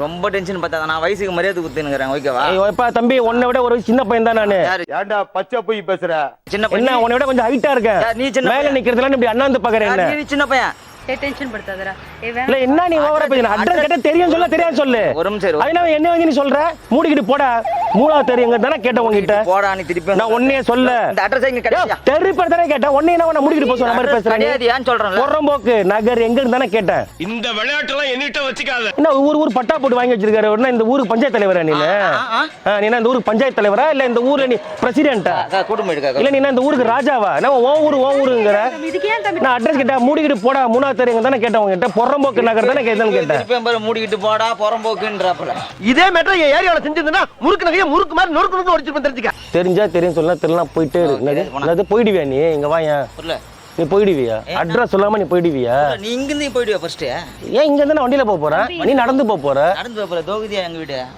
ரொம்ப டென்ஷன் பார்த்தா நான் வயசுக்கு மரியாதை குத்துனுங்கிறேன் ஓகேவா? இப்ப தம்பி உன்னை விட ஒரு சின்ன பையன் தான் நானு. ஏன்டா பச்சை போய் பேசுற? சின்ன என்ன பையன் உன்னை விட கொஞ்சம் ஹைட்டா இருக்கேன். நீ சின்ன மேல நிக்கிறதுல இப்படி அண்ணாந்து பாக்குறேன் என்ன? நீ சின்ன பையன். டென்ஷன் படுத்தாதடா. இல்ல என்ன நீ ஓவரா பேசுற? அட்ரஸ் கேட்டா தெரியும் சொல்ல தெரியாது சொல்லு. ஒரு நிமிஷம் அதனால என்ன வந்து நீ சொல்ற? மூடிக்கிட்டு போடா. மூலா தெரியுங்க தானே கேட்ட உங்ககிட்ட. போடா நீ திருப்பி. நான் ஒண்ணே சொல்ல. இந்த அட்ரஸ் எங்க கிடையா? தெரிப்பற தானே கேட்ட. ஒண்ணே என்ன மூடிக்கிட்டு போற மாதிரி பேசுறேன். கிடையாது ஏன் சொல்றேன்? பொறம்போக்கு நகர் எங்க தானே கேட்டேன். இந்த விளையாட்டெல்லாம் என்னிட்ட வச்சுக்காத. என்ன ஊர் பட்டா போட்டு வாங்கி வச்சிருக்காரு. என்ன இந்த ஊருக்கு பஞ்சாயத்து தலைவரா நீ? நீ என்ன இந்த ஊருக்கு பஞ்சாயத்து தலைவரா இல்ல இந்த ஊர்ல நீ பிரசிடென்ட்டா? கூட்டம் எடுக்க. இல்ல நீ என்ன இந்த ஊருக்கு ராஜாவா? நான் ஓ ஊருங்கற. இதுக்கு ஏன் தம்பி? நான் அட்ரஸ் கேட்டா மூடிக்கிட்டு போடா. மூணா தெரியுங்க தானே கேட்ட உங்ககிட்ட. பொறம்போக்கு நகர் தானே கேட்டேன்னு கேட்டேன். திருப்பி மூடிக்கிட்டு போடா பொறம்போக்குன்றப்பல. இதே மேட்டர் என் ஏரியால செஞ்சிருந்தா முறுக்கு நகைய முறுக்கு மாதிரி நொறுக்கு ஒடிச்சிருப்பேன் தெரிஞ்சுக்க. தெரிஞ்சா தெரியும் சொல்லலாம் தெரியலாம் போயிட்டே இருக்கு. அது போயிடுவியா நீ? இங்க வாயா. புரியல. நீ போயிடுவியா? அட்ரஸ் சொல்லாம நீ போயிடுவியா? நீ இங்க இருந்து போயிடுவியா ஃபர்ஸ்ட்? ஏன் இங்க இருந்து வண்டியில போக போற? நீ நடந்து போக போற? நடந்து போற தோகுதியா எங்க வீடு.